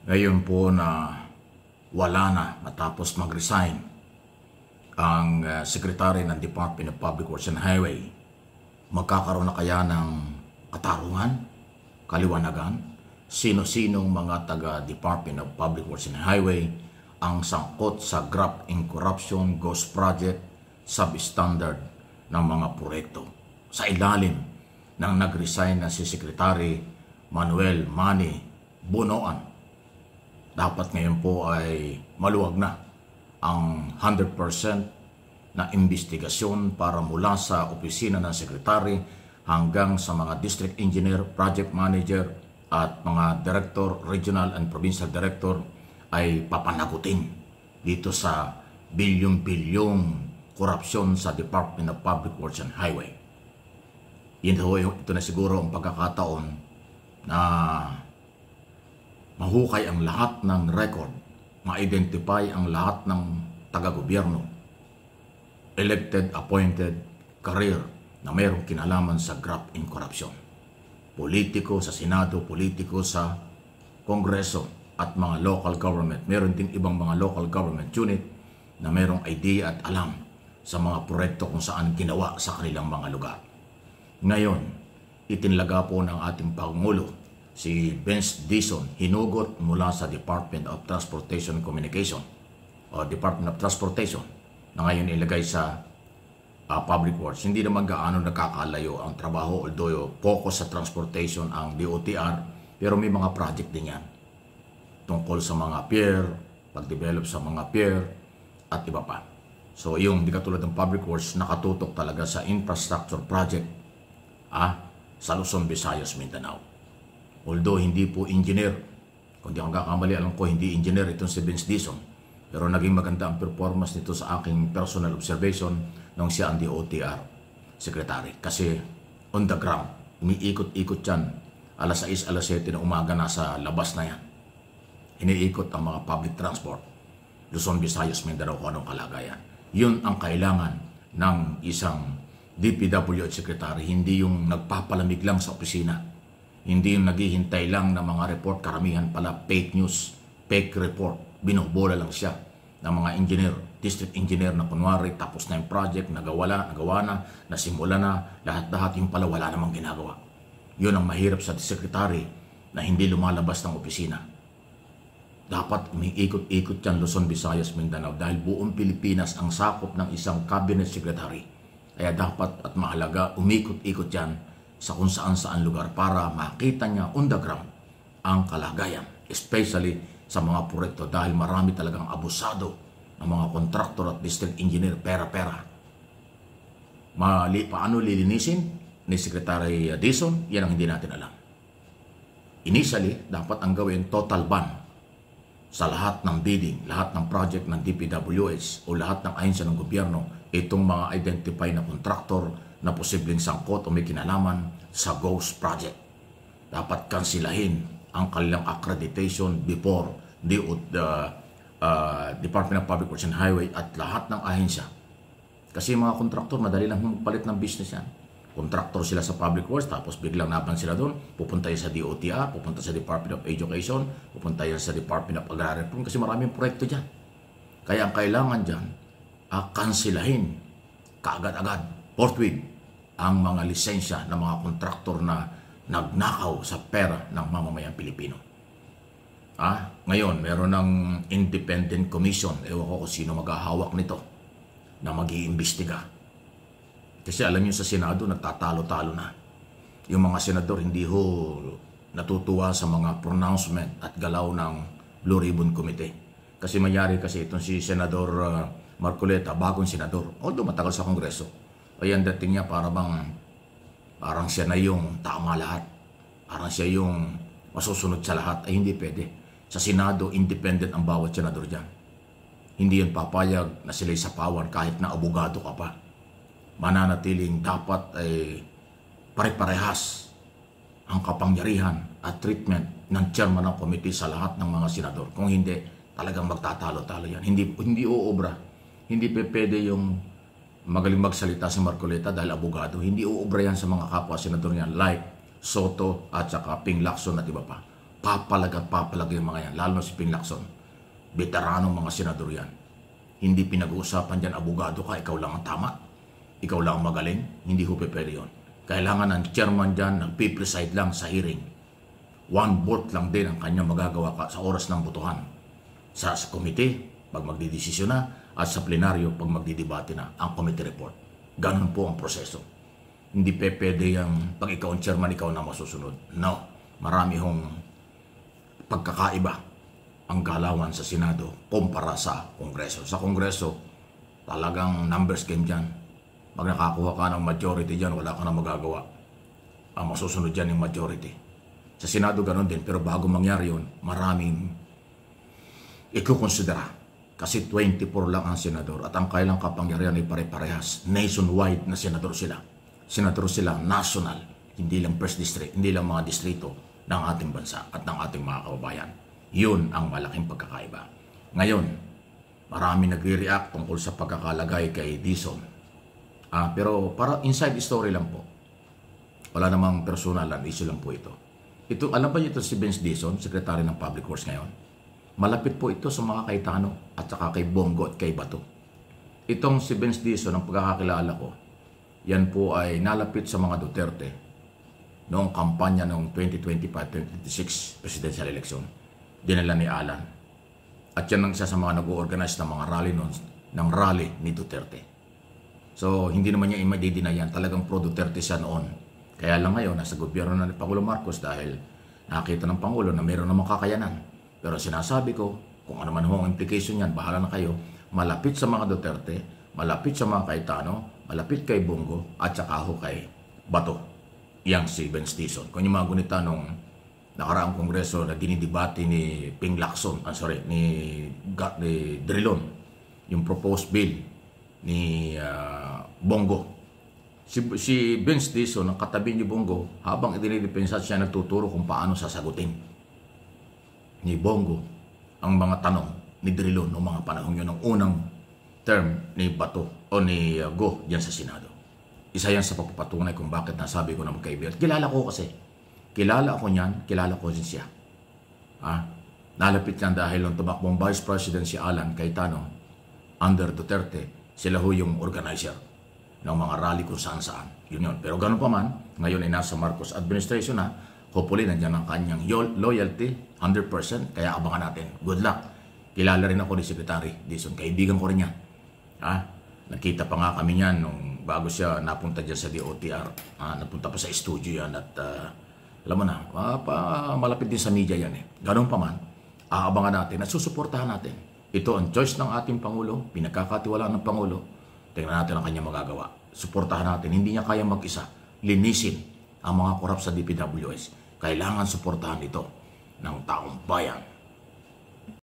Ngayon po na wala na matapos mag-resign ang Secretary ng Department of Public Works and Highway, magkakaroon na kaya ng katarungan, kaliwanagan, sino-sinong mga taga-Department of Public Works and Highway ang sangkot sa graft and corruption ghost project substandard ng mga proyekto sa ilalim ng nag-resign na si Secretary Manuel Manny Bunoan. Dapat ngayon po ay maluwag na ang 100% na investigasyon para mula sa opisina ng Secretary hanggang sa mga District Engineer, Project Manager at mga Director, Regional and Provincial Director ay papanagutin dito sa bilyong-bilyong korupsyon sa Department of Public Works and Highway. Ito na siguro ang pagkakataon na mahukay ang lahat ng record, ma-identify ang lahat ng taga-gobyerno, elected, appointed, career na mayroong kinalaman sa graft and corruption. Politiko sa Senado, politiko sa Kongreso at mga local government. Meron ding ibang mga local government unit na mayroong idea at alam sa mga proyekto kung saan ginawa sa kanilang mga lugar. Ngayon, itinlaga po ng ating Pangulo si Vince Dizon, hinugot mula sa Department of Transportation and Communication o Department of Transportation na ngayon ilagay sa Public Works. Hindi naman gaano nakakalayo ang trabaho, although focus sa transportation ang DOTR, pero may mga project din yan tungkol sa mga pier, pag-develop sa mga pier at iba pa. So yung di katulad ng Public Works, nakatutok talaga sa infrastructure project sa Luzon, Visayas, Mindanao. Although hindi po engineer, kung di akong kakamali, alam ko hindi engineer itong si Vince Dizon, pero naging maganda ang performance nito sa aking personal observation nung siya ang DOTR Secretary. Kasi on the ground, umiikot-ikot yan, alas 6, alas 7 na umaga, nasa labas na yan. Iniikot ang mga public transport, Luzon, Visayas, Mindanao, kung anong kalagayan. Yun ang kailangan ng isang DPWH Secretary, hindi yung nagpapalamig lang sa opisina. Hindi yung naghihintay lang ng mga report, karamihan pala fake news, fake report. Binubola lang siya ng mga engineer, district engineer na kunwari tapos na yung project, nagawa na, nasimula na, lahat-lahat yung pala wala namang ginagawa. Yun ang mahirap sa secretary na hindi lumalabas ng opisina. Dapat umiikot-ikot yan Luzon, Visayas, Mindanao dahil buong Pilipinas ang sakop ng isang cabinet secretary. Kaya dapat at mahalaga umikot-ikot yan sa kung saan lugar para makita niya on the ground ang kalagayan, especially sa mga proyekto dahil marami talagang abusado ng mga kontraktor at district engineer, pera-pera. Paano lilinisin ni Secretary Dizon? Yan ang hindi natin alam. Initially, dapat ang gawin total ban sa lahat ng bidding, lahat ng project ng DPWH o lahat ng ahensya ng gobyerno, itong mga identify na kontraktor na posibleng sangkot o may kinalaman sa ghost project. Dapat kansilahin ang kanilang accreditation before the Department of Public Works and Highway at lahat ng ahensya. Kasi mga kontraktor, madali lang magpalit ng business yan. Kontraktor sila sa Public Works, tapos biglang naban sila doon, pupunta yan sa DOTR, pupunta sa Department of Education, pupunta yan sa Department of Agrarian Reform, kasi maraming proyekto dyan. Kaya ang kailangan dyan, kansilahin kaagad-agad, forthwith, ang mga lisensya ng mga kontraktor na nagnakaw sa pera ng mamamayang Pilipino. Ngayon, meron ng independent commission, ewan ko kung sino maghahawak nito, na mag-iimbestiga. Kasi alam nyo sa Senado, nagtatalo-talo na. Yung mga senador hindi ho natutuwa sa mga pronouncement at galaw ng Blue Ribbon Committee. Kasi mayari kasi itong si Senador Marcoleta, bagong senador, although matagal sa Kongreso. Kaya ang dating niya parang siya na yung tama lahat. Parang siya yung masusunod sa lahat. Ay hindi pwede. Sa Senado, independent ang bawat senador dyan. Hindi yan papayag na sila'y sa power kahit na abogado ka pa. Mananatiling dapat ay pare-parehas ang kapangyarihan at treatment ng chairman ng committee sa lahat ng mga senador. Kung hindi, talagang magtatalo-talo yan. Hindi uobra. Hindi pwede yung magaling magsalita si Marcoleta dahil abogado. Hindi uobra yan sa mga kapwa senador niyan like Soto at saka Ping Lacson at iba pa. Papalag at papalag yung mga yan, lalo na si Ping Lacson. Veteranong mga senador yan. Hindi pinag-uusapan dyan, abogado ka, ikaw lang ang tama. Ikaw lang ang magaling, hindi ho pwede yun. Kailangan ng chairman dyan, nagpipreside lang sa hearing. 1 vote lang din ang kanyang magagawa sa oras ng botohan. Sa committee, pag magdidesisyon na, at sa plenaryo, pag magdidebate na, ang committee report. Ganun po ang proseso. Hindi pwede yung pag ikaw ang chairman, ikaw na masusunod. No, marami hong pagkakaiba ang galawan sa Senado kumpara sa Kongreso. Sa Kongreso, talagang numbers game dyan. Pag nakakuha ka ng majority dyan, wala ka na magagawa. Ang masusunod dyan yung majority. Sa Senado ganun din, pero bago mangyari yun, maraming ikukonsidera. Kasi 24 lang ang senador at ang kailang kapangyarihan ay pare-parehas. Nationwide na senador sila. Senador sila national, hindi lang first district, hindi lang mga distrito ng ating bansa at ng ating mga kababayan. Yun ang malaking pagkakaiba. Ngayon, marami nagre-react tungkol sa pagkakalagay kay Dizon. Pero para inside story lang po. Wala namang personal issue lang po ito. Ito, alam ba niyo ito si Vince Dizon, Secretary ng Public Works ngayon? Malapit po ito sa mga Cayetano at saka kay Bongo at kay Bato. Itong si Vince Dizon, ang pagkakakilala ko, yan po ay nalapit sa mga Duterte noong kampanya noong 2025-2026 presidential election. Dinala ni Alan. At yan ang isa sa mga nag-organize ng mga rally noon, ng rally ni Duterte. So, hindi naman niya i-deny yan. Talagang pro-Duterte siya noon. Kaya lang ngayon, nasa gobyerno na ni Pangulo Marcos dahil nakita ng Pangulo na mayroon namang kakayanan. Pero sinasabi ko, kung ano man ho ang implication yan, bahala na kayo, malapit sa mga Duterte, malapit sa mga Cayetano, malapit kay Bongo, at saka ho kay Bato, yang si Vince Dizon. Kung yung mga gunita nung nakaraang kongreso na dinidebate ni Ping Lacson, ni Drilon, yung proposed bill ni Bongo. Si Vince Dizon, ang katabi ni Bongo, habang idinidepensa siya nagtuturo kung paano sasagutin ni Bongo ang mga tanong ni Drilon noong mga panahon yun, ng unang term ni Bato o ni Go diyan sa Senado. Isa yan sa pagpapatunay kung bakit nasabi ko na magkaibigan. Kilala ko kasi. Kilala ako niyan, kilala ko din siya. Nalapit lang dahil nung tumakbong Vice President si Alan Cayetano under Duterte, sila ho yung organizer ng mga rally kung saan-saan. Yun. Pero ganun pa man, ngayon ay nasa Marcos administration na, hopefully nandiyan ang kanyang loyalty, 100%, kaya abangan natin. Good luck. Kilala rin ako ni Secretary Dizon, kaibigan ko rin yan. Nakita pa nga kami niyan nung bago siya napunta dyan sa DOTR. Napunta pa sa studio yan at alam mo na, malapit din sa media yan eh. Ganun pa man, aabangan natin at susuportahan natin. Ito ang choice ng ating Pangulo, pinagkakatiwalaan ng Pangulo. Tingnan natin ang kanyang magagawa. Suportahan natin, hindi niya kaya mag-isa. Linisin ang mga korap sa DPWS. Kailangan suportahan ito ng taong bayan.